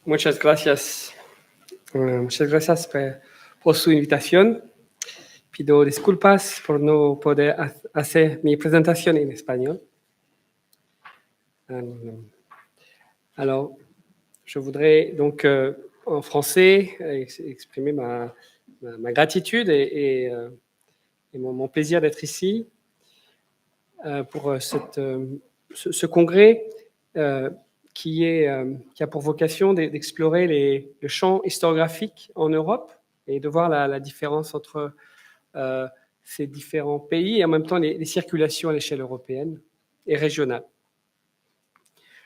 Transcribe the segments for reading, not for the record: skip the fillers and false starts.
Muchas gracias. Muchas gracias por su invitación. Pido disculpas por no poder hacer mi presentación en espagnol. Alors, je voudrais donc en français exprimer ma gratitude et mon plaisir d'être ici pour ce congrès qui a pour vocation d'explorer le champ historiographique en Europe et de voir la différence entre ces différents pays et en même temps les circulations à l'échelle européenne et régionale.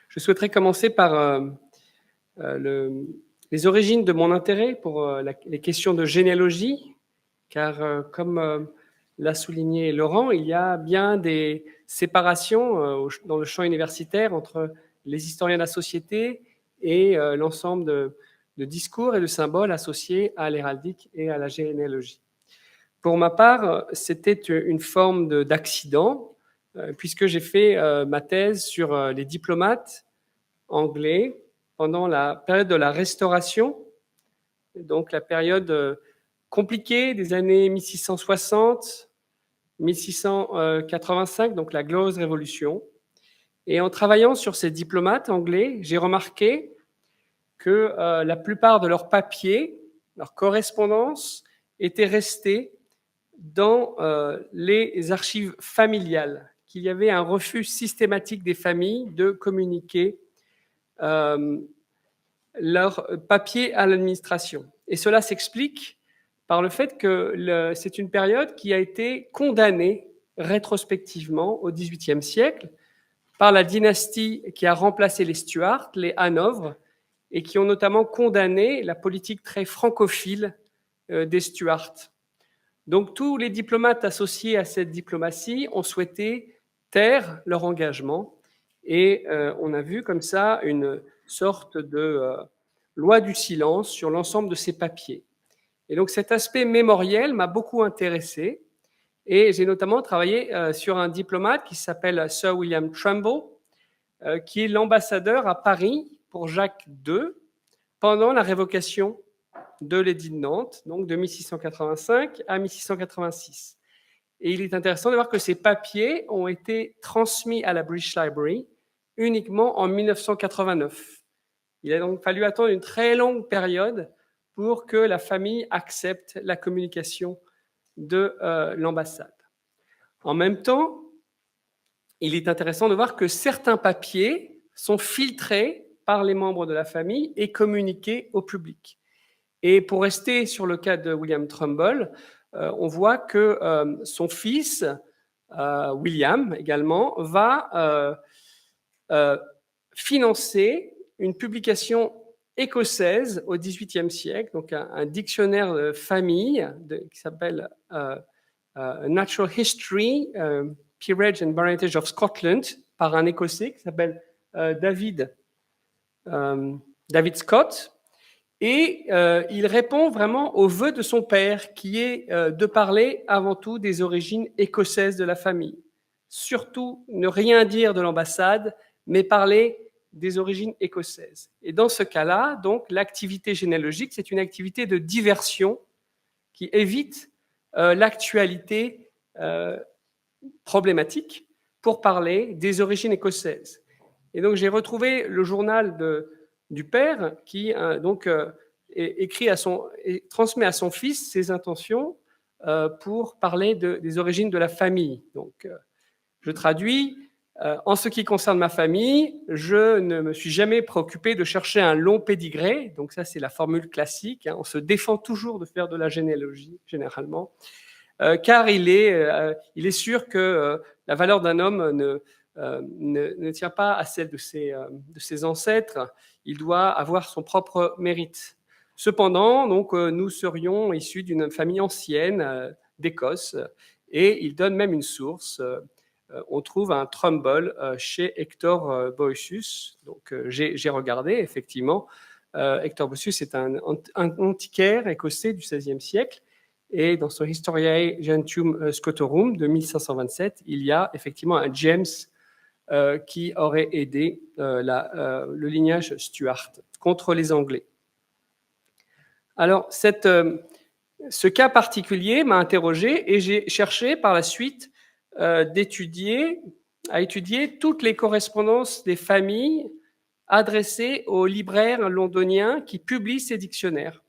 Je souhaiterais commencer par les origines de mon intérêt pour les questions de généalogie, car comme l'a souligné Laurent, il y a bien des séparations dans le champ universitaire entre les historiens de la société et l'ensemble de discours et de symboles associés à l'héraldique et à la généalogie. Pour ma part, c'était une forme d'accident, puisque j'ai fait ma thèse sur les diplomates anglais pendant la période de la Restauration, donc la période compliquée des années 1660, 1685, donc la Glorieuse Révolution. Et en travaillant sur ces diplomates anglais, j'ai remarqué que la plupart de leurs papiers, leurs correspondances, étaient restés dans les archives familiales, qu'il y avait un refus systématique des familles de communiquer leurs papiers à l'administration. Et cela s'explique par le fait que c'est une période qui a été condamnée rétrospectivement au XVIIIe siècle par la dynastie qui a remplacé les Stuarts, les Hanovres, et qui ont notamment condamné la politique très francophile des Stuarts. Donc tous les diplomates associés à cette diplomatie ont souhaité taire leur engagement et on a vu comme ça une sorte de loi du silence sur l'ensemble de ces papiers. Et donc cet aspect mémoriel m'a beaucoup intéressé et j'ai notamment travaillé sur un diplomate qui s'appelle Sir William Trumbull, qui est l'ambassadeur à Paris pour Jacques II pendant la révocation de l'édit de Nantes, donc de 1685 à 1686. Et il est intéressant de voir que ces papiers ont été transmis à la British Library uniquement en 1989. Il a donc fallu attendre une très longue période pour que la famille accepte la communication de l'ambassade. En même temps, il est intéressant de voir que certains papiers sont filtrés par les membres de la famille et communiqués au public. Et pour rester sur le cas de William Trumbull, on voit que son fils, William également, va financer une publication écossaise au XVIIIe siècle, donc un dictionnaire de famille qui s'appelle Natural History, Peerage and Parentage of Scotland, par un Écossais qui s'appelle David Scott. Et il répond vraiment au vœu de son père, qui est de parler avant tout des origines écossaises de la famille. Surtout, ne rien dire de l'ambassade, mais parler des origines écossaises. Et dans ce cas-là, donc, l'activité généalogique, c'est une activité de diversion qui évite l'actualité problématique pour parler des origines écossaises. Et donc, j'ai retrouvé le journal du père qui transmet à son fils ses intentions pour parler des origines de la famille. Donc, je traduis. En ce qui concerne ma famille, je ne me suis jamais préoccupé de chercher un long pédigré. Donc ça, c'est la formule classique. On se défend toujours de faire de la généalogie, généralement, car il est sûr que la valeur d'un homme ne tient pas à celle de ses ancêtres. Il doit avoir son propre mérite. Cependant, donc, nous serions issus d'une famille ancienne d'Écosse, et il donne même une source. On trouve un Trumbull chez Hector Boecius. Donc, j'ai regardé, effectivement. Hector Boecius est un antiquaire écossais du XVIe siècle. Et dans son Historiae Gentium Scotorum de 1527, il y a effectivement un James qui aurait aidé le lignage Stuart contre les Anglais. Alors, ce cas particulier m'a interrogé et j'ai cherché par la suite à étudier toutes les correspondances des familles adressées aux libraires londoniens qui publient ces dictionnaires.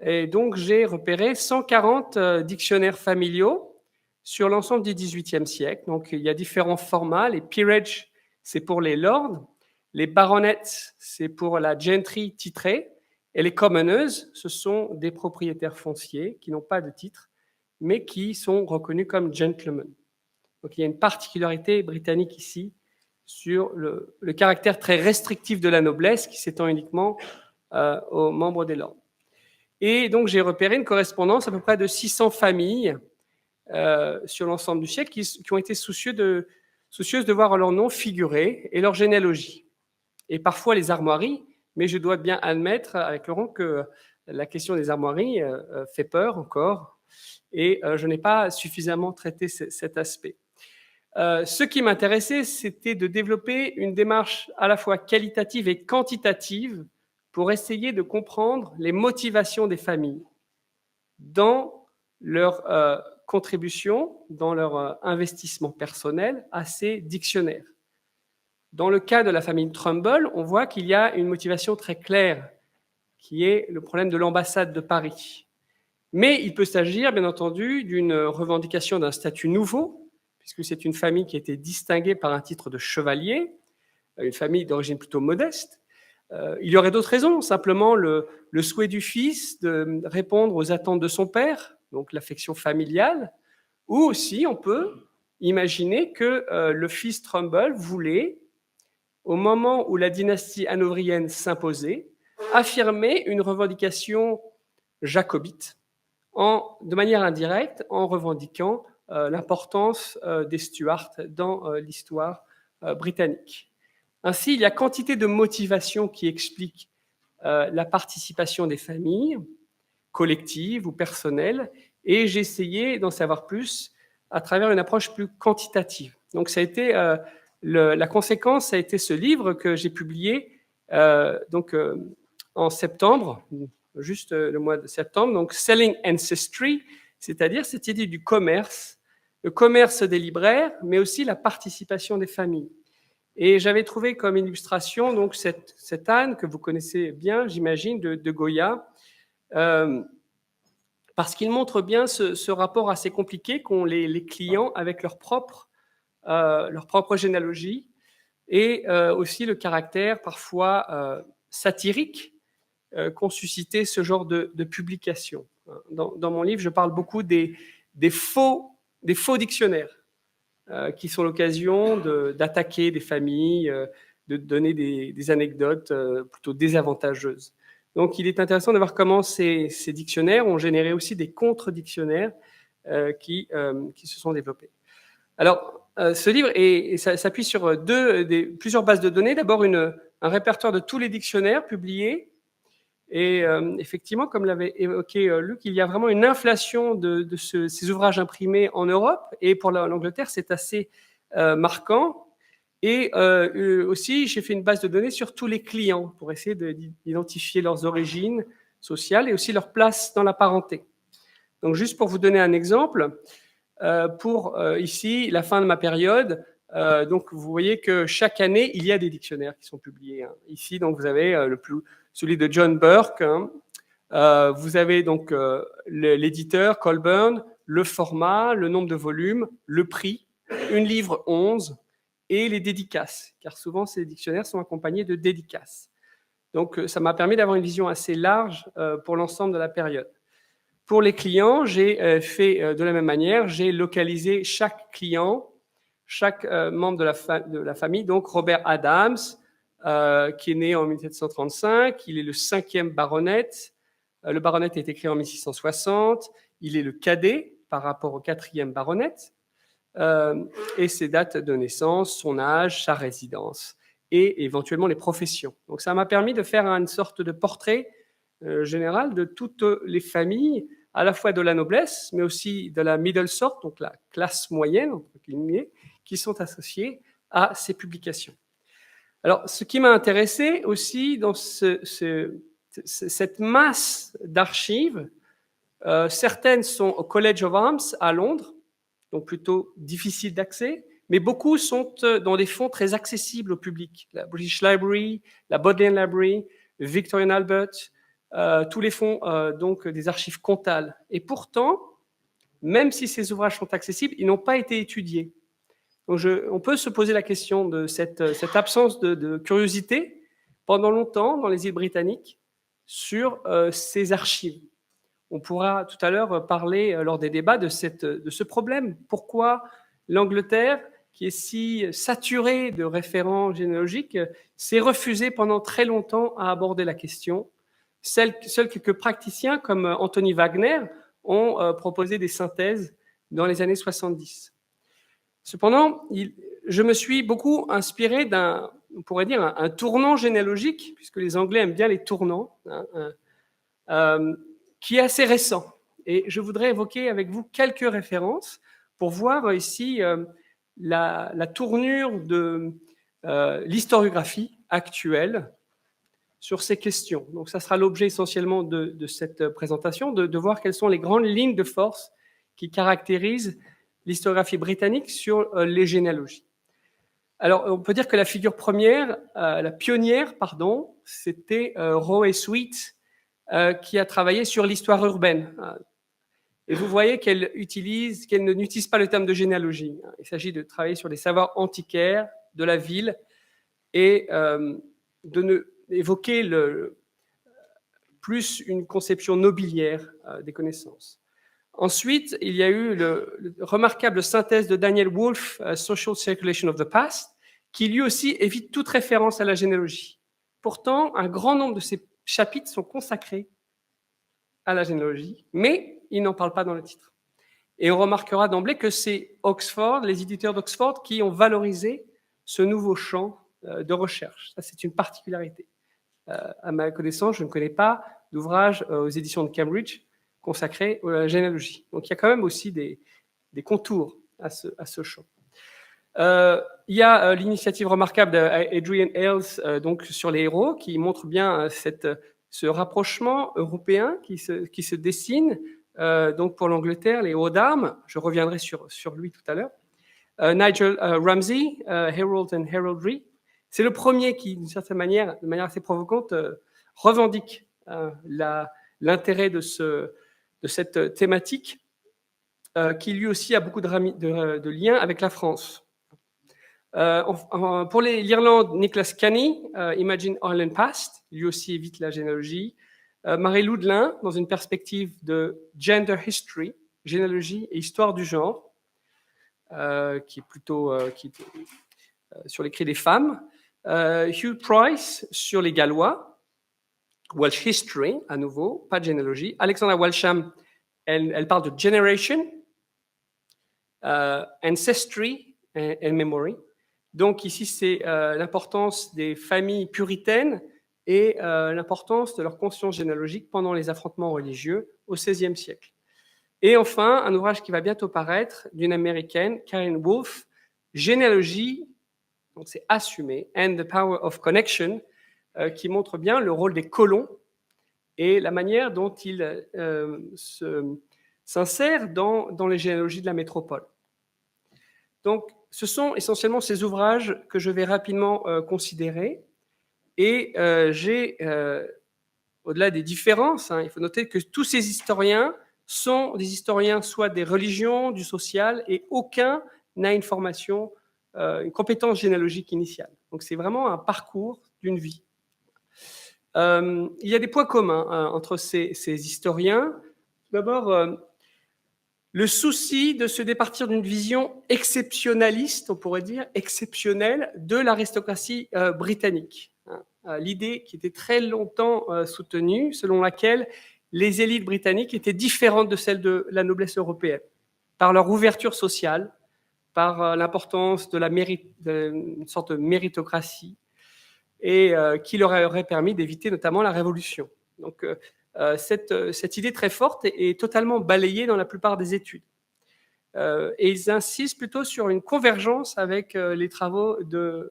Et donc, j'ai repéré 140 dictionnaires familiaux sur l'ensemble du XVIIIe siècle. Donc, il y a différents formats. Les peerage, c'est pour les lords. Les baronets, c'est pour la gentry titrée. Et les commoners, ce sont des propriétaires fonciers qui n'ont pas de titre, mais qui sont reconnus comme gentlemen. Donc, il y a une particularité britannique ici sur le caractère très restrictif de la noblesse qui s'étend uniquement aux membres des lords. Et donc, j'ai repéré une correspondance à peu près de 600 familles sur l'ensemble du siècle qui ont été soucieuses de voir leur nom figurer et leur généalogie. Et parfois les armoiries, mais je dois bien admettre avec Laurent que la question des armoiries fait peur encore, et je n'ai pas suffisamment traité cet aspect. Ce qui m'intéressait, c'était de développer une démarche à la fois qualitative et quantitative pour essayer de comprendre les motivations des familles dans leur contribution, dans leur investissement personnel à ces dictionnaires. Dans le cas de la famille Trumbull, on voit qu'il y a une motivation très claire, qui est le problème de l'ambassade de Paris. Mais il peut s'agir, bien entendu, d'une revendication d'un statut nouveau, puisque c'est une famille qui a été distinguée par un titre de chevalier, une famille d'origine plutôt modeste. Il y aurait d'autres raisons, simplement le souhait du fils de répondre aux attentes de son père, donc l'affection familiale, ou aussi on peut imaginer que le fils Trumbull voulait, au moment où la dynastie hanovrienne s'imposait, affirmer une revendication jacobite, de manière indirecte, en revendiquant l'importance des Stuarts dans l'histoire britannique. Ainsi, il y a quantité de motivations qui expliquent la participation des familles, collectives ou personnelles, et j'ai essayé d'en savoir plus à travers une approche plus quantitative. Donc, ça a été la conséquence, ça a été ce livre que j'ai publié en septembre, juste le mois de septembre, donc Selling Ancestry, c'est-à-dire cette idée du commerce, le commerce des libraires, mais aussi la participation des familles. Et j'avais trouvé comme illustration donc cette âne que vous connaissez bien, j'imagine, de Goya, parce qu'il montre bien ce rapport assez compliqué qu'ont les clients avec leur propre généalogie, et aussi le caractère parfois satirique qu'ont suscité ce genre de publications. Dans mon livre, je parle beaucoup des faux dictionnaires qui sont l'occasion d'attaquer des familles, de donner des anecdotes plutôt désavantageuses. Donc, il est intéressant de voir comment ces dictionnaires ont généré aussi des contre-dictionnaires qui se sont développés. Alors, ce livre s'appuie sur plusieurs bases de données. D'abord, un répertoire de tous les dictionnaires publiés. Et effectivement, comme l'avait évoqué Luc, il y a vraiment une inflation de ces ouvrages imprimés en Europe. Et pour l'Angleterre, c'est assez marquant. Et aussi, j'ai fait une base de données sur tous les clients pour essayer d'identifier leurs origines sociales et aussi leur place dans la parenté. Donc, juste pour vous donner un exemple, pour ici, la fin de ma période, donc vous voyez que chaque année, il y a des dictionnaires qui sont publiés. Hein. Ici, donc, vous avez celui de John Burke. Hein. Vous avez donc l'éditeur Colburn, le format, le nombre de volumes, le prix, une livre 11 et les dédicaces, car souvent ces dictionnaires sont accompagnés de dédicaces. Donc ça m'a permis d'avoir une vision assez large pour l'ensemble de la période. Pour les clients, j'ai fait de la même manière, j'ai localisé chaque client, chaque membre de la famille, donc Robert Adams, qui est né en 1735, il est le 5e baronet, le baronet est écrit en 1660, il est le cadet par rapport au 4e baronet, et ses dates de naissance, son âge, sa résidence, et éventuellement les professions. Donc ça m'a permis de faire une sorte de portrait général de toutes les familles, à la fois de la noblesse, mais aussi de la middle sort, donc la classe moyenne, entre guillemets, qui sont associées à ces publications. Alors, ce qui m'a intéressé aussi dans cette masse d'archives, certaines sont au College of Arms à Londres, donc plutôt difficiles d'accès, mais beaucoup sont dans des fonds très accessibles au public. La British Library, la Bodleian Library, Victorian Albert, tous les fonds donc des archives comtales. Et pourtant, même si ces ouvrages sont accessibles, ils n'ont pas été étudiés. Donc on peut se poser la question de cette absence de curiosité pendant longtemps dans les îles britanniques sur ces archives. On pourra tout à l'heure parler lors des débats de ce problème. Pourquoi l'Angleterre, qui est si saturée de référents généalogiques, s'est refusée pendant très longtemps à aborder la question. Seuls quelques praticiens comme Anthony Wagner ont proposé des synthèses dans les années 70. Cependant, je me suis beaucoup inspiré on pourrait dire, un tournant généalogique, puisque les Anglais aiment bien les tournants, qui est assez récent. Et je voudrais évoquer avec vous quelques références pour voir ici la tournure de l'historiographie actuelle sur ces questions. Donc ça sera l'objet essentiellement de cette présentation, de voir quelles sont les grandes lignes de force qui caractérisent l'historiographie britannique sur les généalogies. Alors, on peut dire que la figure première, la pionnière, pardon, c'était Roe Sweet, qui a travaillé sur l'histoire urbaine. Et vous voyez qu'elle n'utilise pas le terme de généalogie. Il s'agit de travailler sur les savoirs antiquaires de la ville et d'évoquer plus une conception nobiliaire des connaissances. Ensuite, il y a eu le remarquable synthèse de Daniel Wolfe, Social Circulation of the Past, qui lui aussi évite toute référence à la généalogie. Pourtant, un grand nombre de ces chapitres sont consacrés à la généalogie, mais il n'en parle pas dans le titre. Et on remarquera d'emblée que c'est Oxford, les éditeurs d'Oxford, qui ont valorisé ce nouveau champ de recherche. Ça, c'est une particularité. À ma connaissance, je ne connais pas d'ouvrage aux éditions de Cambridge consacré à la généalogie. Donc il y a quand même aussi des contours à ce champ. Il y a l'initiative remarquable d'Adrian Ailes donc sur les héros, qui montre bien ce rapprochement européen qui se dessine donc pour l'Angleterre, les héros d'armes. Je reviendrai sur lui tout à l'heure. Nigel Ramsay, Herald and Heraldry. C'est le premier qui, d'une certaine manière, de manière assez provocante, revendique l'intérêt de cette thématique qui lui aussi a beaucoup de liens avec la France. Pour l'Irlande, Nicholas Canny, Imagine Ireland Past, lui aussi évite la généalogie. Marie Loudlin, dans une perspective de gender history, généalogie et histoire du genre, qui est plutôt sur l'écrit des femmes. Hugh Price sur les Gallois, Welsh History, à nouveau, pas de généalogie. Alexandra Walsham, elle parle de generation, ancestry and memory. Donc ici, c'est l'importance des familles puritaines et l'importance de leur conscience généalogique pendant les affrontements religieux au XVIe siècle. Et enfin, un ouvrage qui va bientôt paraître d'une américaine, Karen Wolfe, Généalogie, donc c'est assumé, and the Power of Connection, qui montre bien le rôle des colons et la manière dont ils s'insèrent dans les généalogies de la métropole. Donc, ce sont essentiellement ces ouvrages que je vais rapidement considérer. Et au-delà des différences, il faut noter que tous ces historiens sont des historiens soit des religions, du social, et aucun n'a une formation, une compétence généalogique initiale. Donc, c'est vraiment un parcours d'une vie. Il y a des points communs entre ces historiens. D'abord, le souci de se départir d'une vision exceptionnaliste, on pourrait dire, exceptionnelle, de l'aristocratie britannique. L'idée qui était très longtemps soutenue, selon laquelle les élites britanniques étaient différentes de celles de la noblesse européenne, par leur ouverture sociale, par l'importance d'une sorte de méritocratie, et qui leur aurait permis d'éviter notamment la Révolution. Donc, cette idée très forte est totalement balayée dans la plupart des études. et ils insistent plutôt sur une convergence avec les travaux des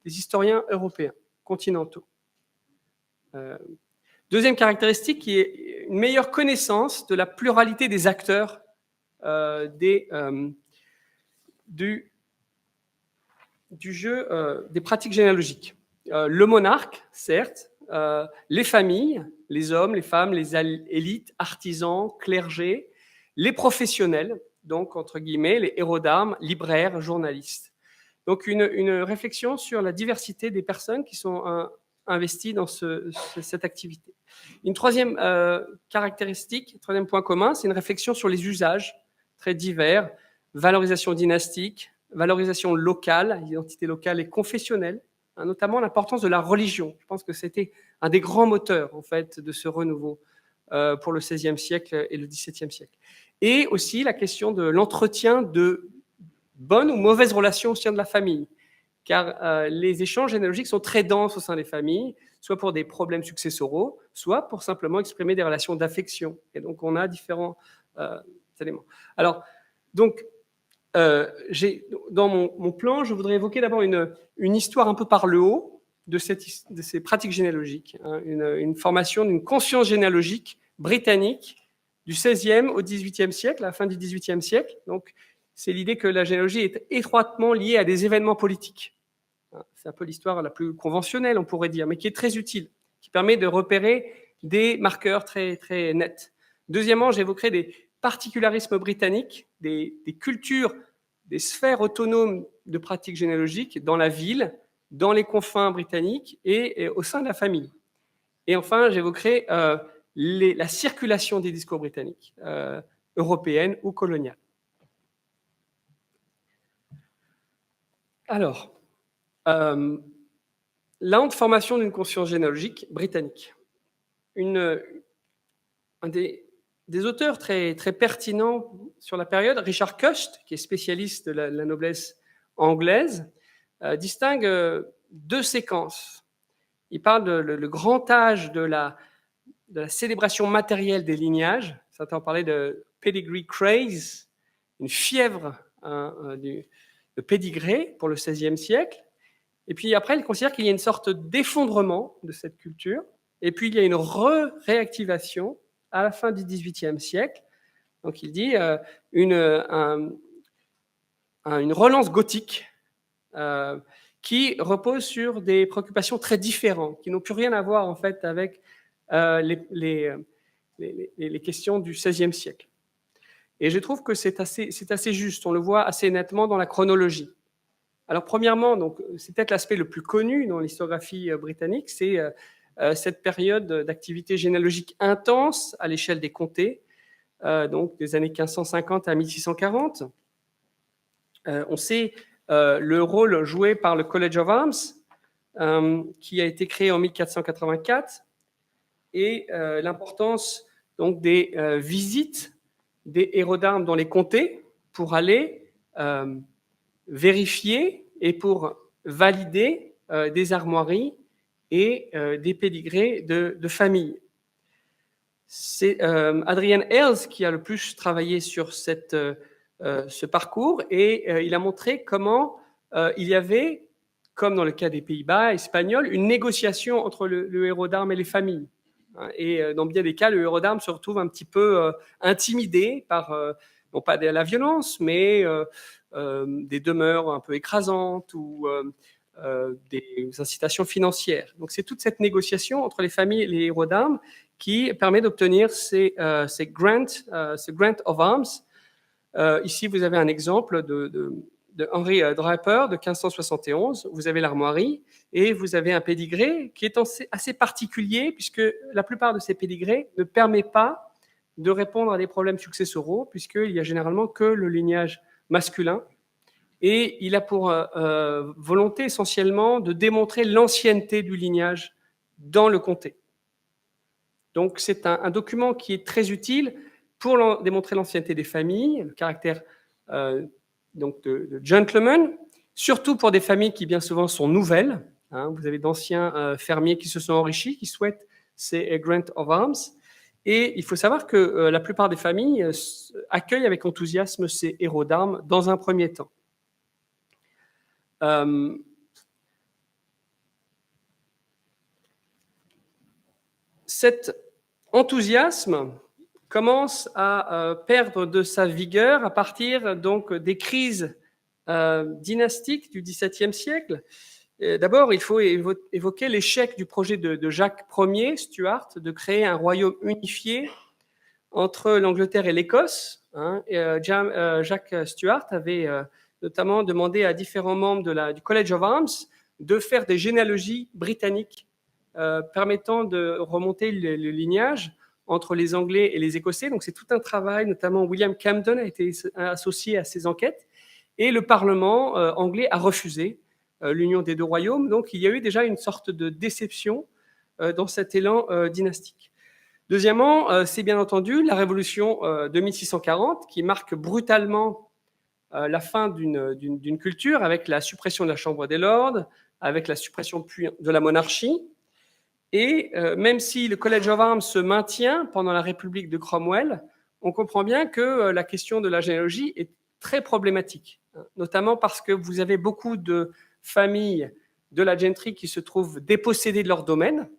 historiens européens, continentaux. Deuxième caractéristique, qui est une meilleure connaissance de la pluralité des acteurs du jeu des pratiques généalogiques. Le monarque, certes, les familles, les hommes, les femmes, les élites, artisans, clergés, les professionnels, donc entre guillemets, les héros d'armes, libraires, journalistes. Donc une réflexion sur la diversité des personnes qui sont investies dans cette activité. Une troisième caractéristique, troisième point commun, c'est une réflexion sur les usages très divers, valorisation dynastique, valorisation locale, identité locale et confessionnelle, notamment l'importance de la religion. Je pense que c'était un des grands moteurs en fait, de ce renouveau pour le XVIe siècle et le XVIIe siècle. Et aussi la question de l'entretien de bonnes ou mauvaises relations au sein de la famille, car les échanges généalogiques sont très denses au sein des familles, soit pour des problèmes successoraux, soit pour simplement exprimer des relations d'affection. Et donc on a différents éléments. Alors, donc, dans mon plan, je voudrais évoquer d'abord une histoire un peu par le haut de ces pratiques généalogiques, hein, une formation d'une conscience généalogique britannique du XVIe au XVIIIe siècle, à la fin du XVIIIe siècle. Donc, c'est l'idée que la généalogie est étroitement liée à des événements politiques. C'est un peu l'histoire la plus conventionnelle, on pourrait dire, mais qui est très utile, qui permet de repérer des marqueurs très, très nets. Deuxièmement, j'évoquerai des particularismes britanniques, des cultures, des sphères autonomes de pratiques généalogiques dans la ville, dans les confins britanniques et au sein de la famille. Et enfin, j'évoquerai la circulation des discours britanniques, européennes ou coloniales. Alors, la honte formation d'une conscience généalogique britannique. Un des auteurs très, très pertinents sur la période, Richard Cust, qui est spécialiste de la noblesse anglaise, distingue deux séquences. Il parle le grand âge de la célébration matérielle des lignages. Certains parlaient de pedigree craze, une fièvre de pédigré pour le XVIe siècle. Et puis après, il considère qu'il y a une sorte d'effondrement de cette culture. Et puis il y a une réactivation à la fin du XVIIIe siècle. Donc il dit une relance gothique qui repose sur des préoccupations très différentes, qui n'ont plus rien à voir en fait avec les questions du XVIe siècle. Et je trouve que c'est assez juste, on le voit assez nettement dans la chronologie. Alors premièrement, c'est peut-être l'aspect le plus connu dans l'historiographie britannique, c'est cette période d'activité généalogique intense à l'échelle des comtés, donc des années 1550 à 1640. On sait le rôle joué par le College of Arms, qui a été créé en 1484, et l'importance donc des visites des héros d'armes dans les comtés pour aller vérifier et pour valider des armoiries et des pédigrés de famille. C'est Adrian Ailes qui a le plus travaillé sur ce parcours et il a montré comment il y avait, comme dans le cas des Pays-Bas espagnols, une négociation entre le héros d'armes et les familles. Et dans bien des cas, le héros d'armes se retrouve un petit peu intimidé par, non pas de la violence, mais des demeures un peu écrasantes ou des incitations financières. Donc c'est toute cette négociation entre les familles et les héros d'armes qui permet d'obtenir ce grant of arms. Ici, vous avez un exemple de Henry Draper de 1571. Vous avez l'armoirie et vous avez un pédigré qui est assez particulier puisque la plupart de ces pédigrés ne permet pas de répondre à des problèmes successoraux puisqu'il y a généralement que le lignage masculin et il a pour volonté essentiellement de démontrer l'ancienneté du lignage dans le comté. Donc c'est un document qui est très utile pour démontrer l'ancienneté des familles, le caractère donc de gentleman, surtout pour des familles qui bien souvent sont nouvelles. Vous avez d'anciens fermiers qui se sont enrichis, qui souhaitent ces grant of arms. Et il faut savoir que la plupart des familles accueillent avec enthousiasme ces héros d'armes dans un premier temps. Cet enthousiasme commence à perdre de sa vigueur à partir donc des crises dynastiques du XVIIe siècle. D'abord, il faut évoquer l'échec du projet de Jacques Ier, Stuart, de créer un royaume unifié entre l'Angleterre et l'Écosse. Jacques Stuart avait notamment demandé à différents membres du College of Arms de faire des généalogies britanniques permettant de remonter le lignage entre les Anglais et les Écossais. Donc c'est tout un travail, notamment William Camden a été associé à ces enquêtes, et le Parlement anglais a refusé l'union des deux royaumes. Donc il y a eu déjà une sorte de déception dans cet élan dynastique. Deuxièmement, c'est bien entendu la révolution de 1640 qui marque brutalement la fin d'une culture avec la suppression de la Chambre des Lords, avec la suppression puis de la monarchie. Et même si le College of Arms se maintient pendant la République de Cromwell, on comprend bien que la question de la généalogie est très problématique, notamment parce que vous avez beaucoup de familles de la gentry qui se trouvent dépossédées de leur domaine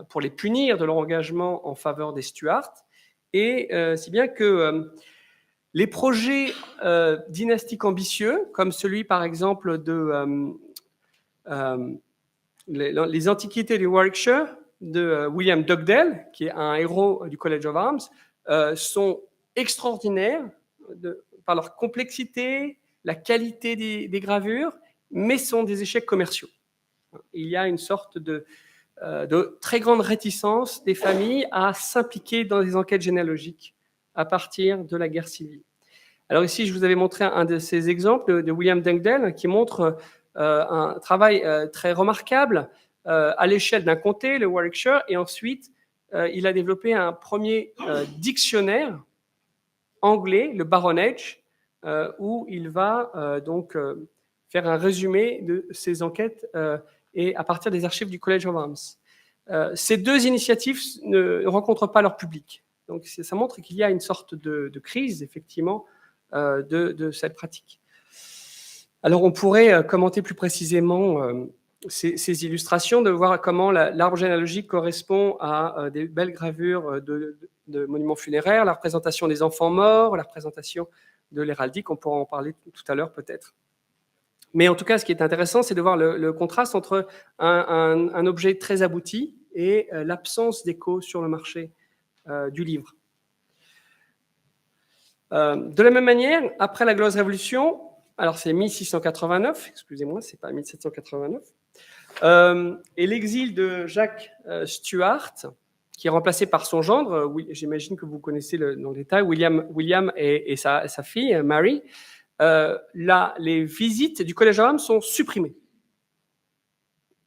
pour les punir de leur engagement en faveur des Stuarts. Et si bien que les projets dynastiques ambitieux, comme celui par exemple de les antiquités du Warwickshire de William Dugdale, qui est un héros du College of Arms, sont extraordinaires par leur complexité, la qualité des gravures, mais sont des échecs commerciaux. Il y a une sorte de très grande réticence des familles à s'impliquer dans des enquêtes généalogiques à partir de la guerre civile. Alors ici, je vous avais montré un de ces exemples de William Dugdale qui montre un travail très remarquable à l'échelle d'un comté, le Warwickshire, et ensuite, il a développé un premier dictionnaire anglais, le Baronage, où il va donc faire un résumé de ses enquêtes et à partir des archives du College of Arms. Ces deux initiatives ne rencontrent pas leur public. Donc ça montre qu'il y a une sorte de crise, effectivement, de cette pratique. Alors on pourrait commenter plus précisément ces illustrations, de voir comment l'arbre généalogique correspond à des belles gravures de monuments funéraires, la représentation des enfants morts, la représentation de l'héraldique, on pourra en parler tout à l'heure peut-être. Mais en tout cas, ce qui est intéressant, c'est de voir le contraste entre un objet très abouti et l'absence d'écho sur le marché du livre. De la même manière, après la Glorieuse Révolution, alors c'est 1689, excusez-moi, c'est pas 1789, et l'exil de Jacques Stuart, qui est remplacé par son gendre, j'imagine que vous connaissez dans le détail, William et sa fille, Mary. Les visites du Collège of Arms sont supprimées.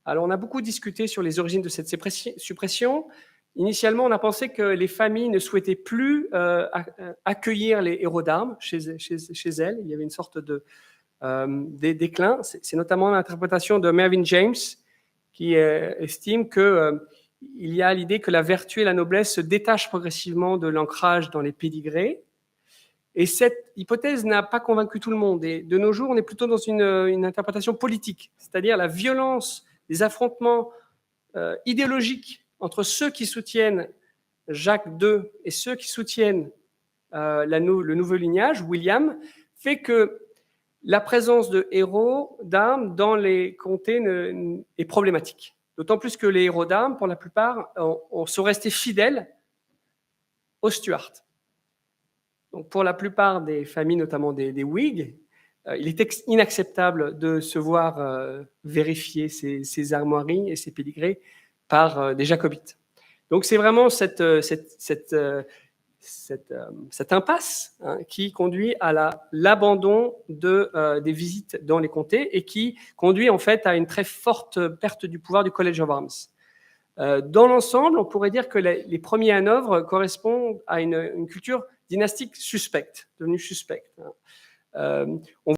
Alors, on a beaucoup discuté sur les origines de cette suppression. Initialement, on a pensé que les familles ne souhaitaient plus accueillir les héros d'armes chez elles. Il y avait une sorte de déclin. C'est notamment l'interprétation de Mervyn James qui estime qu'il y a l'idée que la vertu et la noblesse se détachent progressivement de l'ancrage dans les pédigrés. Et cette hypothèse n'a pas convaincu tout le monde. Et de nos jours, on est plutôt dans une interprétation politique, c'est-à-dire la violence des affrontements idéologiques entre ceux qui soutiennent Jacques II et ceux qui soutiennent le nouveau lignage, William, fait que la présence de héros d'armes dans les comtés est problématique. D'autant plus que les héros d'armes, pour la plupart, sont restés fidèles aux Stuarts. Donc, pour la plupart des familles, notamment des Whigs, il est inacceptable de se voir vérifier ces armoiries et ces pédigrés par des jacobites. Donc, c'est vraiment cette impasse qui conduit à l'abandon des visites dans les comtés et qui conduit en fait à une très forte perte du pouvoir du College of Arms. Dans l'ensemble, on pourrait dire que les premiers Hanovre correspondent à une culture dynastique suspecte, devenue suspecte. On voit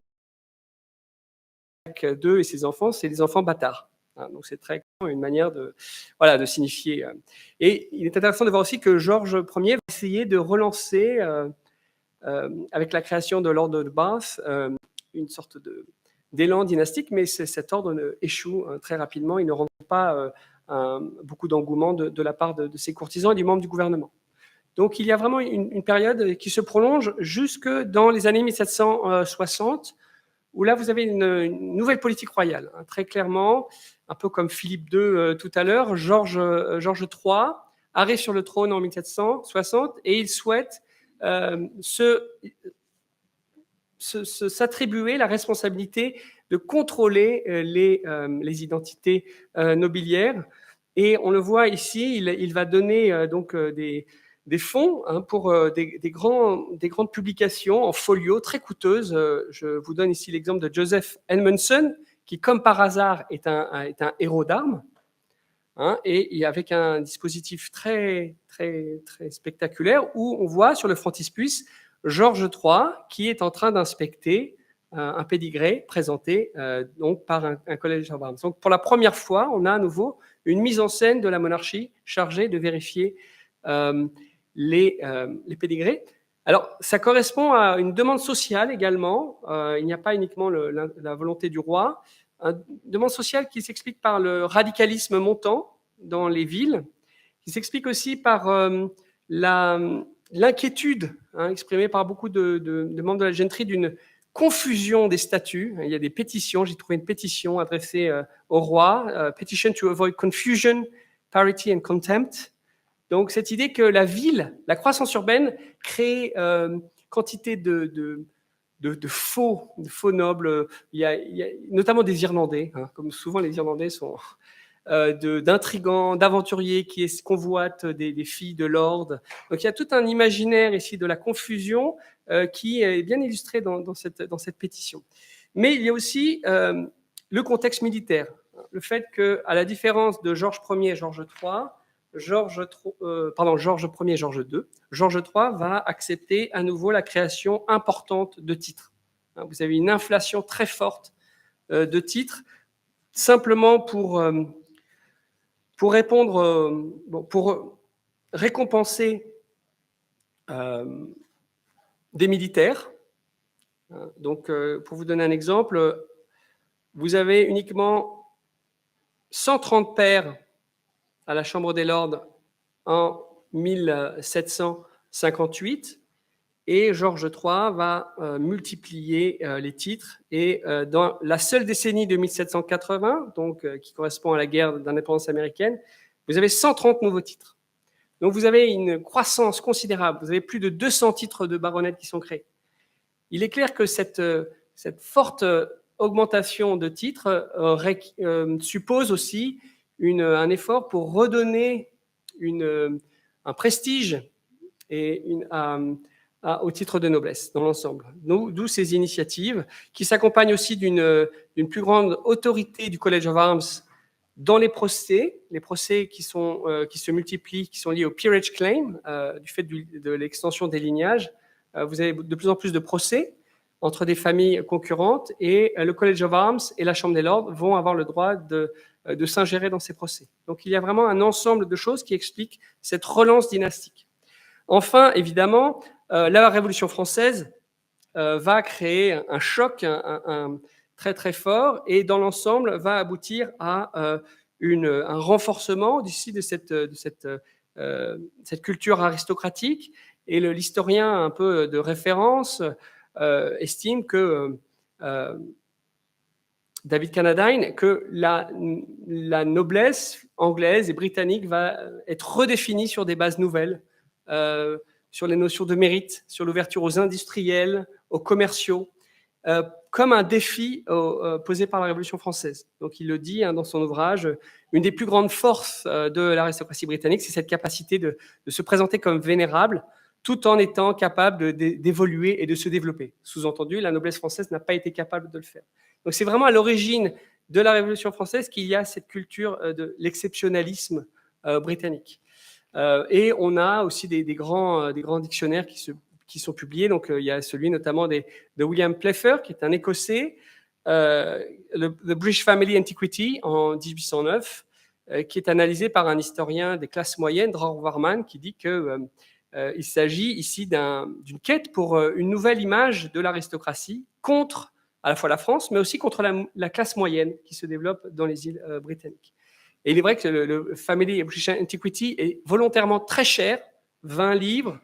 Jacques II et ses enfants, c'est des enfants bâtards. Hein, donc c'est très une manière de, voilà, de signifier. Et il est intéressant de voir aussi que Georges Ier va essayer de relancer, avec la création de l'ordre de Bath, une sorte d'élan dynastique, mais cet ordre échoue très rapidement. Il ne rencontre pas beaucoup d'engouement de la part de ses courtisans et du membre du gouvernement. Donc il y a vraiment une période qui se prolonge jusque dans les années 1760, où là vous avez une nouvelle politique royale, hein, très clairement, un peu comme Philippe II tout à l'heure. Georges III arrive sur le trône en 1760 et il souhaite s'attribuer la responsabilité de contrôler les identités nobiliaires. Et on le voit ici, il va donner donc des fonds, hein, pour des grandes publications en folio très coûteuses. Je vous donne ici l'exemple de Joseph Edmondson, qui, comme par hasard, est un héros d'armes, hein, et avec un dispositif très spectaculaire où on voit sur le frontispice Georges III qui est en train d'inspecter un pédigré présenté donc par un collège d'armes. Donc pour la première fois, on a à nouveau une mise en scène de la monarchie chargée de vérifier les pédigrés. Alors, ça correspond à une demande sociale également. Il n'y a pas uniquement la volonté du roi. Une demande sociale qui s'explique par le radicalisme montant dans les villes, qui s'explique aussi par l'inquiétude, hein, exprimée par beaucoup de membres de la gentry d'une confusion des statuts. Il y a des pétitions, j'ai trouvé une pétition adressée au roi, Petition to avoid confusion, parity and contempt. Donc cette idée que la ville, la croissance urbaine, crée quantité de faux nobles. Il y a notamment des Irlandais, hein, comme souvent les Irlandais sont d'intrigants, d'aventuriers qui convoitent des filles de lord. Donc il y a tout un imaginaire ici de la confusion qui est bien illustré dans cette pétition. Mais il y a aussi le contexte militaire. Le fait que, à la différence de Georges Ier et Georges III, Georges Ier et Georges II, Georges III va accepter à nouveau la création importante de titres. Vous avez une inflation très forte de titres, simplement pour répondre, pour récompenser des militaires. Donc, pour vous donner un exemple, vous avez uniquement 130 pairs à la Chambre des Lords en 1758, et Georges III va multiplier les titres, et dans la seule décennie de 1780, donc, qui correspond à la guerre d'indépendance américaine, vous avez 130 nouveaux titres. Donc vous avez une croissance considérable, vous avez plus de 200 titres de baronnettes qui sont créés. Il est clair que cette forte augmentation de titres suppose aussi un effort pour redonner un prestige au titre de noblesse dans l'ensemble. D'où ces initiatives qui s'accompagnent aussi d'une plus grande autorité du College of Arms dans les procès qui se multiplient, qui sont liés au peerage claim, du fait de l'extension des lignages. Vous avez de plus en plus de procès entre des familles concurrentes, et le College of Arms et la Chambre des Lords vont avoir le droit de s'ingérer dans ces procès. Donc il y a vraiment un ensemble de choses qui expliquent cette relance dynastique. Enfin, évidemment, la Révolution française va créer un choc très très fort, et dans l'ensemble va aboutir à un renforcement d'ici de cette culture aristocratique. Et l'historien un peu de référence estime que David Cannadine, que la noblesse anglaise et britannique va être redéfinie sur des bases nouvelles, sur les notions de mérite, sur l'ouverture aux industriels, aux commerciaux, comme un défi posé par la Révolution française. Donc il le dit, hein, dans son ouvrage, une des plus grandes forces de l'aristocratie britannique, c'est cette capacité de se présenter comme vénérable, tout en étant capable d'évoluer et de se développer. Sous-entendu, la noblesse française n'a pas été capable de le faire. Donc c'est vraiment à l'origine de la Révolution française qu'il y a cette culture de l'exceptionnalisme britannique. Et on a aussi des grands dictionnaires qui sont publiés. Donc il y a celui notamment de William Playfair, qui est un Écossais, The British Family Antiquity en 1809, qui est analysé par un historien des classes moyennes, Dror Warman, qui dit qu'il s'agit ici d'une quête pour une nouvelle image de l'aristocratie contre à la fois la France, mais aussi contre la classe moyenne qui se développe dans les îles britanniques. Et il est vrai que le Family British Antiquity est volontairement très cher, 20 livres,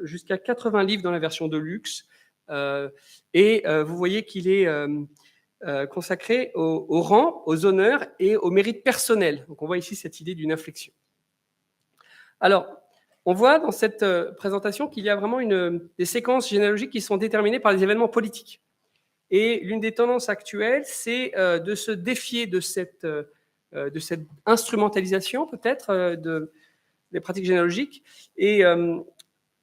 jusqu'à 80 livres dans la version de luxe. Vous voyez qu'il est consacré au rang, aux honneurs et au mérite personnel. Donc on voit ici cette idée d'une inflexion. Alors, on voit dans cette présentation qu'il y a vraiment des séquences généalogiques qui sont déterminées par les événements politiques. Et l'une des tendances actuelles, c'est de se défier de cette instrumentalisation, peut-être, des pratiques généalogiques. Et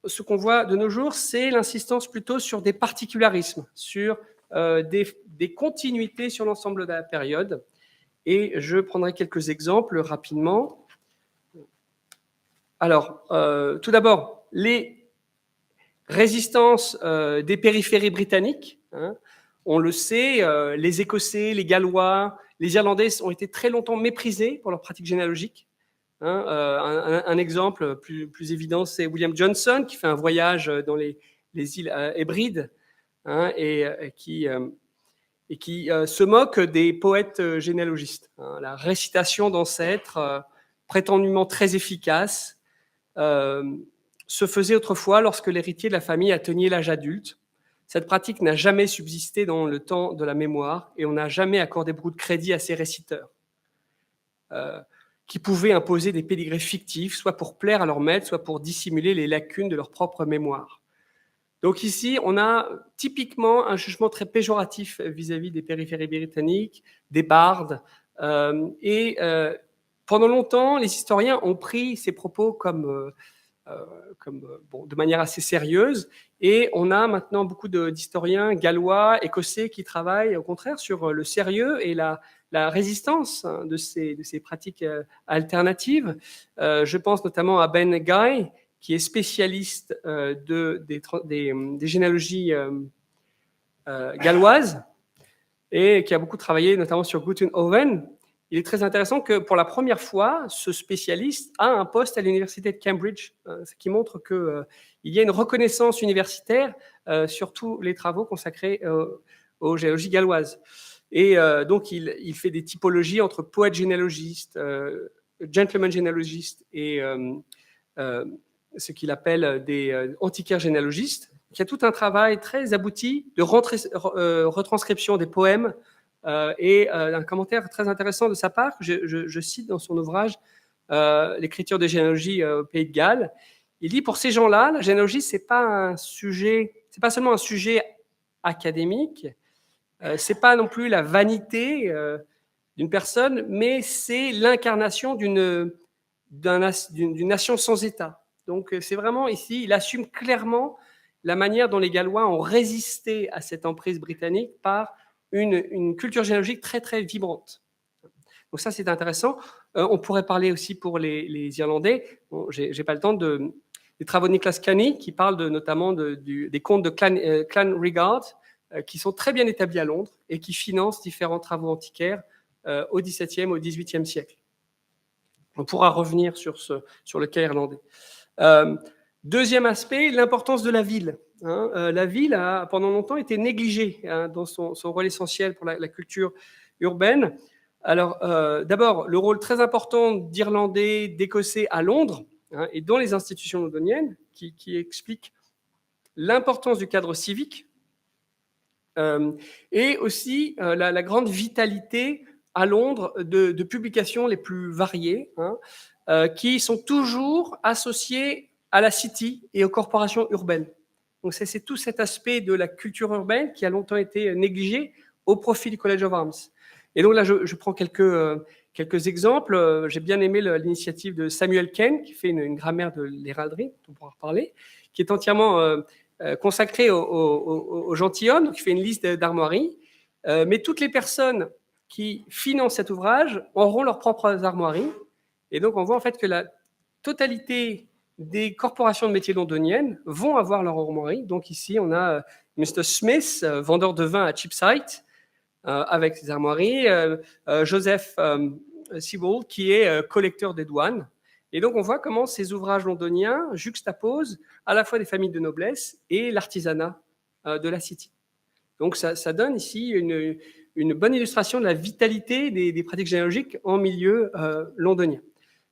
ce qu'on voit de nos jours, c'est l'insistance plutôt sur des particularismes, sur des continuités sur l'ensemble de la période. Et je prendrai quelques exemples rapidement. Alors, tout d'abord, les résistances des périphéries britanniques. On le sait, les Écossais, les Gallois, les Irlandais ont été très longtemps méprisés pour leurs pratiques généalogiques. Un exemple plus évident, c'est William Johnson, qui fait un voyage dans les îles Hébrides et qui se moque des poètes généalogistes. La récitation d'ancêtres, prétendument très efficace, se faisait autrefois lorsque l'héritier de la famille atteignait l'âge adulte. Cette pratique n'a jamais subsisté dans le temps de la mémoire et on n'a jamais accordé beaucoup de crédit à ces réciteurs qui pouvaient imposer des pédigrés fictifs, soit pour plaire à leur maître, soit pour dissimuler les lacunes de leur propre mémoire. Donc ici, on a typiquement un jugement très péjoratif vis-à-vis des périphéries britanniques, des bardes. Pendant longtemps, les historiens ont pris ces propos de manière assez sérieuse. Et on a maintenant beaucoup d'historiens gallois, écossais qui travaillent au contraire sur le sérieux et la résistance de ces pratiques alternatives. Je pense notamment à Ben Guy, qui est spécialiste des généalogies galloises et qui a beaucoup travaillé notamment sur Gutenhoven. Il est très intéressant que pour la première fois, ce spécialiste a un poste à l'université de Cambridge, ce qui montre qu'il y a une reconnaissance universitaire sur tous les travaux consacrés aux généalogies galloises. Et donc, il fait des typologies entre poètes généalogistes, gentlemen généalogistes et ce qu'il appelle des antiquaires généalogistes. Il y a tout un travail très abouti de retranscription des poèmes et un commentaire très intéressant de sa part, je cite dans son ouvrage L'écriture des généalogies au Pays de Galles. Il dit, pour ces gens-là, la généalogie, c'est pas seulement un sujet académique, c'est pas non plus la vanité d'une personne, mais c'est l'incarnation d'une nation sans État. Donc c'est vraiment ici, il assume clairement la manière dont les Gallois ont résisté à cette emprise britannique par une culture généalogique très très vibrante. Donc ça c'est intéressant. On pourrait parler aussi pour les Irlandais. Bon, j'ai pas le temps des travaux de Nicholas Canny qui parlent notamment des contes de Clanricarde qui sont très bien établis à Londres et qui financent différents travaux antiquaires au XVIIe, au XVIIIe siècle. On pourra revenir sur le cas irlandais. Deuxième aspect, l'importance de la ville. La ville a pendant longtemps été négligée dans son rôle essentiel pour la culture urbaine. Alors, d'abord, le rôle très important d'Irlandais, d'Écossais à Londres et dans les institutions londoniennes, qui explique l'importance du cadre civique et aussi la grande vitalité à Londres de publications les plus variées, qui sont toujours associées à la City et aux corporations urbaines. Donc c'est tout cet aspect de la culture urbaine qui a longtemps été négligé au profit du College of Arms. Et donc là, je prends quelques exemples. J'ai bien aimé l'initiative de Samuel Ken, qui fait une grammaire de l'héralderie, dont on pourra reparler, qui est entièrement consacrée aux gentilshommes, qui fait une liste d'armoiries. Mais toutes les personnes qui financent cet ouvrage auront leurs propres armoiries. Et donc, on voit en fait que la totalité des corporations de métiers londoniennes vont avoir leur armoirie. Donc ici, on a Mr. Smith, vendeur de vin à Cheapside, avec ses armoiries, Joseph Siebold, qui est collecteur des douanes. Et donc, on voit comment ces ouvrages londoniens juxtaposent à la fois des familles de noblesse et l'artisanat de la City. Donc, ça donne ici une bonne illustration de la vitalité des pratiques généalogiques en milieu londonien.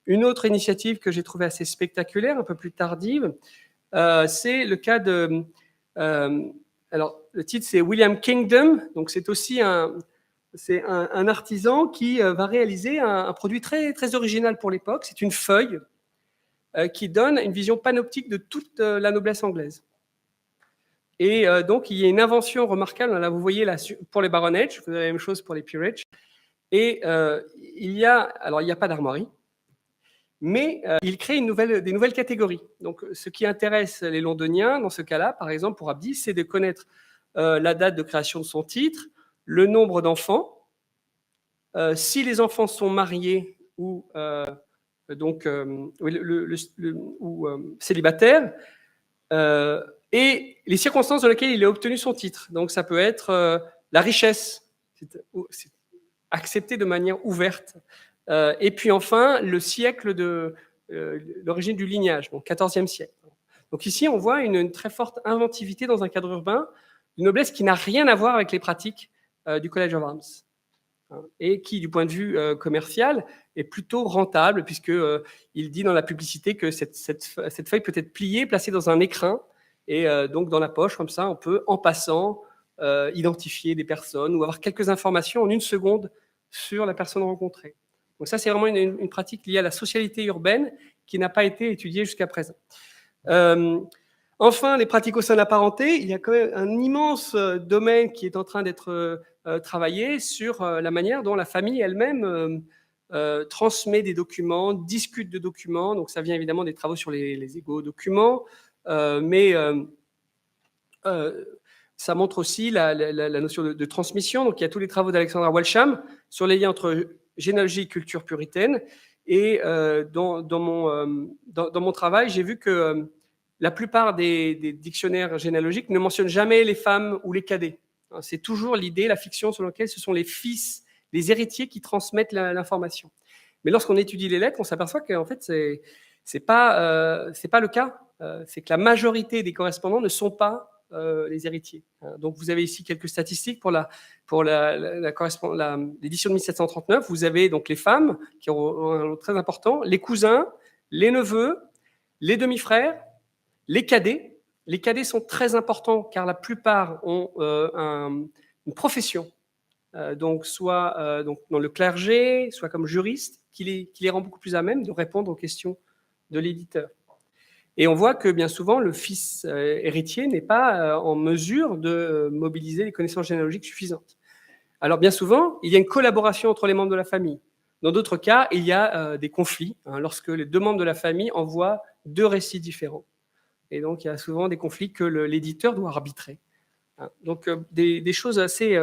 Une autre initiative que j'ai trouvée assez spectaculaire, un peu plus tardive, c'est le cas de... alors, le titre, c'est William Kingdom. Donc, c'est aussi un artisan qui va réaliser un produit très, très original pour l'époque. C'est une feuille qui donne une vision panoptique de toute la noblesse anglaise. Et donc, il y a une invention remarquable. Là, vous voyez, là, pour les baronets, vous avez la même chose pour les peerages. Et il n'y a pas d'armoirie, mais il crée des nouvelles catégories. Donc, ce qui intéresse les Londoniens, dans ce cas-là, par exemple, pour Abdi, c'est de connaître la date de création de son titre, le nombre d'enfants, si les enfants sont mariés ou célibataires, et les circonstances dans lesquelles il a obtenu son titre. Donc, ça peut être la richesse, c'est accepté de manière ouverte. Et puis enfin, le siècle de l'origine du lignage, donc 14e siècle. Donc ici, on voit une très forte inventivité dans un cadre urbain, une noblesse qui n'a rien à voir avec les pratiques du College of Arms, et qui, du point de vue commercial, est plutôt rentable, puisqu'il dit dans la publicité que cette feuille peut être pliée, placée dans un écrin, et donc dans la poche, comme ça, on peut, en passant, identifier des personnes ou avoir quelques informations en une seconde sur la personne rencontrée. Donc ça, c'est vraiment une pratique liée à la socialité urbaine qui n'a pas été étudiée jusqu'à présent. Enfin, les pratiques au sein de la parenté, il y a quand même un immense domaine qui est en train d'être travaillé sur la manière dont la famille elle-même transmet des documents, discute de documents. Donc ça vient évidemment des travaux sur les égaux documents, mais ça montre aussi la notion de transmission. Donc il y a tous les travaux d'Alexandra Walsham sur les liens entre généalogie et culture puritaine. Et dans mon travail, j'ai vu que la plupart des dictionnaires généalogiques ne mentionnent jamais les femmes ou les cadets. C'est toujours l'idée, la fiction selon laquelle ce sont les fils, les héritiers qui transmettent l'information. Mais lorsqu'on étudie les lettres, on s'aperçoit qu'en fait, c'est pas le cas. C'est que la majorité des correspondants ne sont pas les héritiers. Donc vous avez ici quelques statistiques pour l'édition de 1739. Vous avez donc les femmes qui ont un rôle très important, les cousins, les neveux, les demi-frères, les cadets. Les cadets sont très importants car la plupart ont une profession, donc soit dans le clergé, soit comme juriste, qui les rend beaucoup plus à même de répondre aux questions de l'éditeur. Et on voit que bien souvent, le fils héritier n'est pas en mesure de mobiliser les connaissances généalogiques suffisantes. Alors bien souvent, il y a une collaboration entre les membres de la famille. Dans d'autres cas, il y a des conflits, lorsque les deux membres de la famille envoient deux récits différents. Et donc, il y a souvent des conflits que l'éditeur doit arbitrer. Donc, des choses assez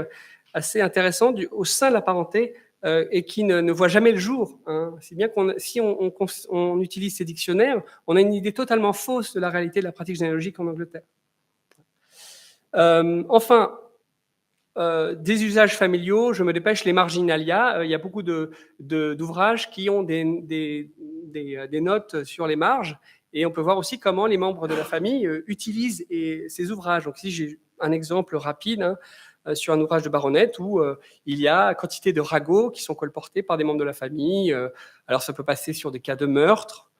intéressantes au sein de la parenté et qui ne voient jamais le jour. C'est bien si on utilise ces dictionnaires, on a une idée totalement fausse de la réalité de la pratique généalogique en Angleterre. Enfin, des usages familiaux, je me dépêche, les marginalia. Il y a beaucoup d'ouvrages qui ont des notes sur les marges. Et on peut voir aussi comment les membres de la famille utilisent ces ouvrages. Donc ici, j'ai un exemple rapide sur un ouvrage de baronette où il y a quantité de ragots qui sont colportés par des membres de la famille. Alors ça peut passer sur des cas de meurtre,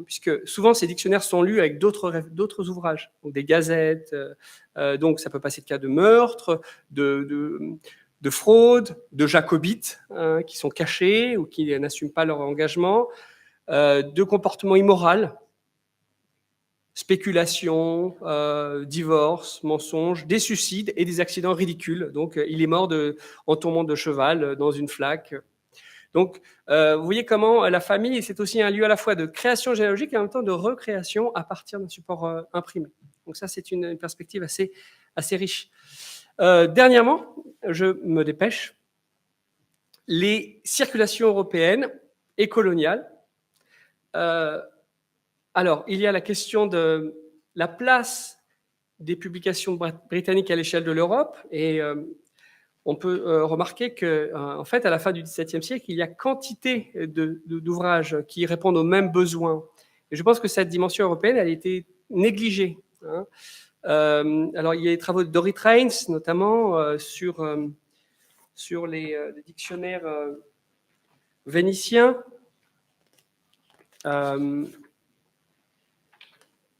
puisque souvent ces dictionnaires sont lus avec d'autres ouvrages, donc des gazettes. Donc ça peut passer de cas de meurtre, de fraude, de jacobites qui sont cachés ou qui n'assument pas leur engagement, de comportement immoral, spéculation, divorce, mensonge, des suicides et des accidents ridicules. Donc, il est mort en tombant de cheval dans une flaque. Donc, vous voyez comment la famille, c'est aussi un lieu à la fois de création généalogique et en même temps de recréation à partir d'un support imprimé. Donc ça, c'est une perspective assez riche. Dernièrement, je me dépêche, les circulations européennes et coloniales. Alors, il y a la question de la place des publications britanniques à l'échelle de l'Europe. Et on peut remarquer que, en fait, à la fin du XVIIe siècle, il y a quantité d'ouvrages qui répondent aux mêmes besoins. Et je pense que cette dimension européenne, elle a été négligée, hein. Alors, il y a les travaux de Dorit Reins, notamment sur les dictionnaires vénitiens. Donc,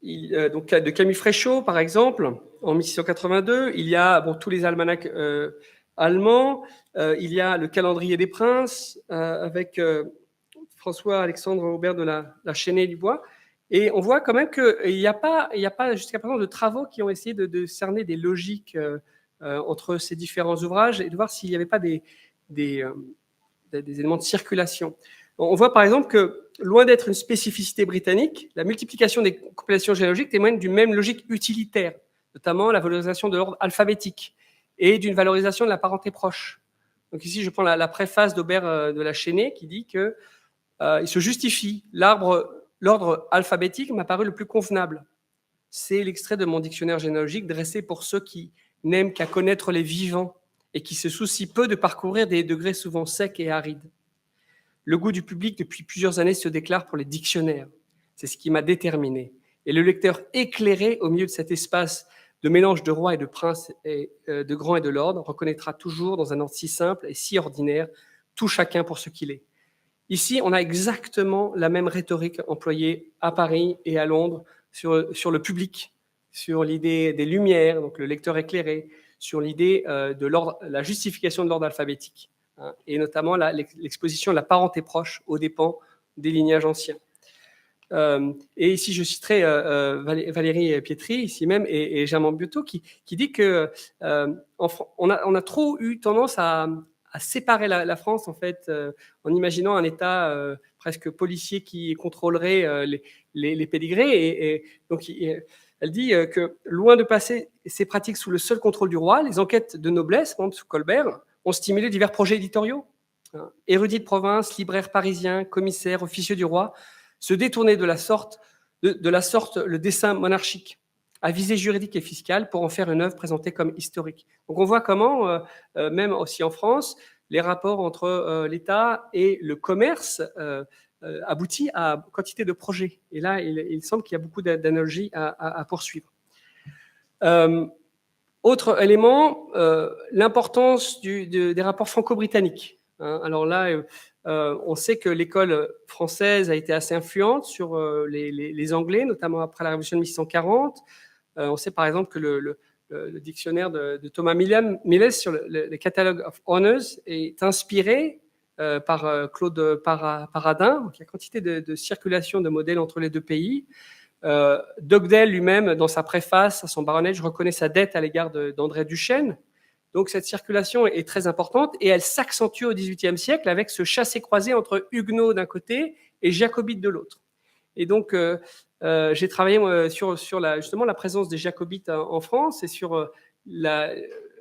de Camille Fréchot, par exemple, en 1682. Il y a tous les almanachs allemands. Il y a le calendrier des princes avec François-Alexandre Aubert de la Chesnay-du-Bois. Et on voit quand même qu'il n'y a pas jusqu'à présent de travaux qui ont essayé de cerner des logiques entre ces différents ouvrages et de voir s'il n'y avait pas des éléments de circulation. On voit par exemple que, loin d'être une spécificité britannique, la multiplication des compilations généalogiques témoigne d'une même logique utilitaire, notamment la valorisation de l'ordre alphabétique et d'une valorisation de la parenté proche. Donc ici, je prends la préface d'Aubert de la Chesnay qui dit que il se justifie. L'ordre alphabétique m'a paru le plus convenable. C'est l'extrait de mon dictionnaire généalogique dressé pour ceux qui n'aiment qu'à connaître les vivants et qui se soucient peu de parcourir des degrés souvent secs et arides. Le goût du public depuis plusieurs années se déclare pour les dictionnaires. C'est ce qui m'a déterminé. Et le lecteur éclairé au milieu de cet espace de mélange de rois et de princes, et de grands et de lords, reconnaîtra toujours dans un ordre si simple et si ordinaire tout chacun pour ce qu'il est. Ici, on a exactement la même rhétorique employée à Paris et à Londres sur le public, sur l'idée des lumières, donc le lecteur éclairé, sur l'idée de la justification de l'ordre alphabétique, hein, et notamment l'exposition de la parenté proche aux dépens des lignages anciens. Et ici, je citerai Valérie Pietri, ici même, et Germain Biotto, qui dit que on a trop eu tendance à séparer la France, en fait, en imaginant un État presque policier qui contrôlerait les pédigrés. Et donc, elle dit que, loin de passer ces pratiques sous le seul contrôle du roi, les enquêtes de noblesse, par exemple sous Colbert, ont stimulé divers projets éditoriaux. Érudits de province, libraires parisiens, commissaires, officieux du roi, se détourner de la sorte le dessein monarchique, à visée juridique et fiscale, pour en faire une œuvre présentée comme historique. Donc on voit comment, même aussi en France, les rapports entre l'État et le commerce aboutit à quantité de projets. Et là, il semble qu'il y a beaucoup d'analogies à poursuivre. Autre élément, l'importance des rapports franco-britanniques. Alors là, on sait que l'école française a été assez influente sur les Anglais, notamment après la Révolution de 1640. On sait par exemple que le dictionnaire de Thomas Milles sur le Catalogue of Honors est inspiré par Claude Paradin. Donc il y a quantité de circulation de modèles entre les deux pays. Dugdale lui-même, dans sa préface à son baronnet, je reconnais sa dette à l'égard d'André Duchesne. Donc cette circulation est très importante et elle s'accentue au XVIIIe siècle avec ce chassé-croisé entre huguenots d'un côté et jacobites de l'autre. Et donc j'ai travaillé sur justement la présence des jacobites en France et sur la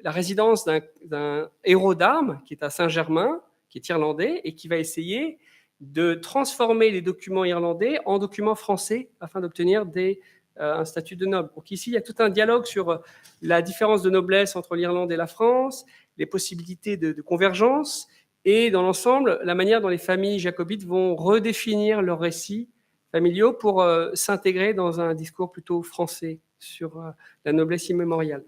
résidence d'un héros d'armes qui est à Saint-Germain, qui est irlandais et qui va essayer de transformer les documents irlandais en documents français afin d'obtenir un statut de noble. Donc ici, il y a tout un dialogue sur la différence de noblesse entre l'Irlande et la France, les possibilités de convergence et, dans l'ensemble, la manière dont les familles jacobites vont redéfinir leurs récits familiaux pour s'intégrer dans un discours plutôt français sur la noblesse immémoriale.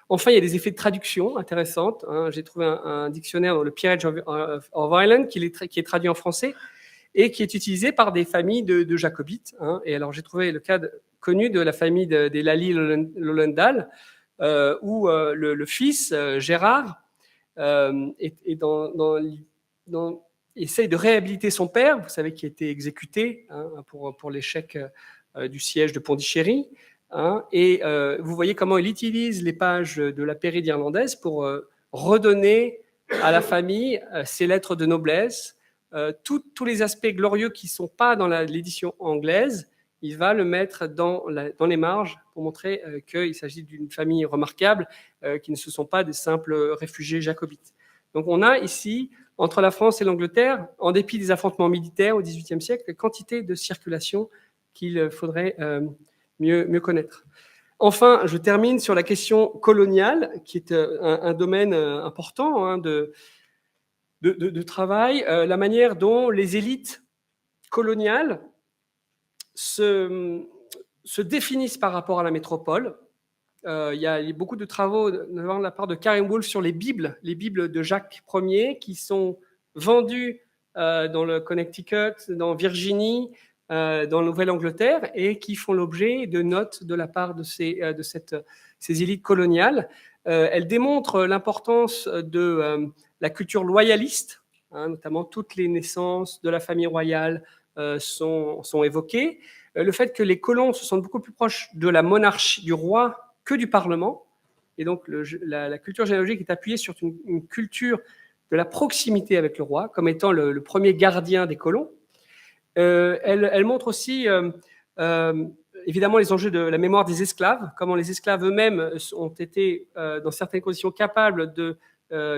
Enfin, il y a des effets de traduction intéressantes. J'ai trouvé un dictionnaire dans le Peerage of Ireland qui est traduit en français et qui est utilisé par des familles de jacobites. Et alors, j'ai trouvé le cas connu de la famille des Lally-Lowendal, où le fils, Gérard, essaye de réhabiliter son père, vous savez, qui a été exécuté pour l'échec du siège de Pondichéry. Et vous voyez comment il utilise les pages de la Péride irlandaise pour redonner à la famille ses lettres de noblesse, tous les aspects glorieux qui ne sont pas dans l'édition anglaise. Il va le mettre dans les marges pour montrer qu'il s'agit d'une famille remarquable, qui ne se sont pas des simples réfugiés jacobites. Donc on a ici, entre la France et l'Angleterre, en dépit des affrontements militaires au XVIIIe siècle, quantité de circulation qu'il faudrait mieux connaître. Enfin, je termine sur la question coloniale, qui est un domaine important hein, de travail, la manière dont les élites coloniales se définissent par rapport à la métropole. Il y a beaucoup de travaux de la part de Karen Wolf sur les Bibles de Jacques Ier, qui sont vendues dans le Connecticut, dans Virginie, dans la Nouvelle-Angleterre, et qui font l'objet de notes de la part de ces élites coloniales. Elles démontrent l'importance de la culture loyaliste, hein, notamment toutes les naissances de la famille royale sont évoquées. Le fait que les colons se sentent beaucoup plus proches de la monarchie, du roi, que du Parlement. Et donc, la culture généalogique est appuyée sur une culture de la proximité avec le roi, comme étant le premier gardien des colons. Elle montre aussi, évidemment, les enjeux de la mémoire des esclaves, comment les esclaves eux-mêmes ont été, dans certaines conditions, capables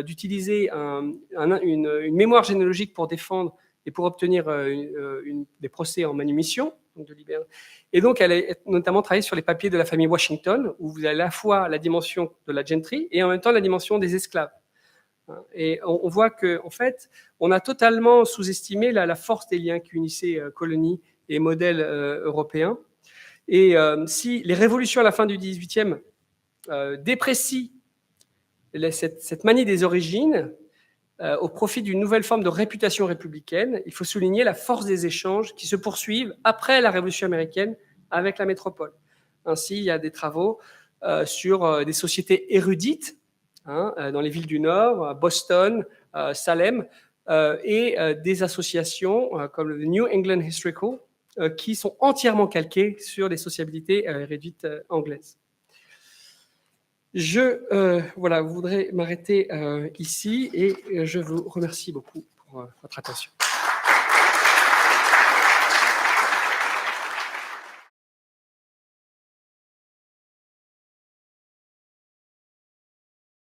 d'utiliser une mémoire généalogique pour défendre et pour obtenir des procès en manumission. Et donc, elle a notamment travaillé sur les papiers de la famille Washington, où vous avez à la fois la dimension de la gentry et en même temps la dimension des esclaves. Et on voit qu'en fait, on a totalement sous-estimé la force des liens qui unissaient colonies et modèles européens. Et si les révolutions à la fin du XVIIIe déprécient cette manie des origines, au profit d'une nouvelle forme de réputation républicaine, il faut souligner la force des échanges qui se poursuivent après la Révolution américaine avec la métropole. Ainsi, il y a des travaux sur des sociétés érudites hein, dans les villes du Nord, Boston, Salem, et des associations comme le New England Historical qui sont entièrement calquées sur les sociabilités érudites anglaises. Je voudrais m'arrêter ici et je vous remercie beaucoup pour votre attention.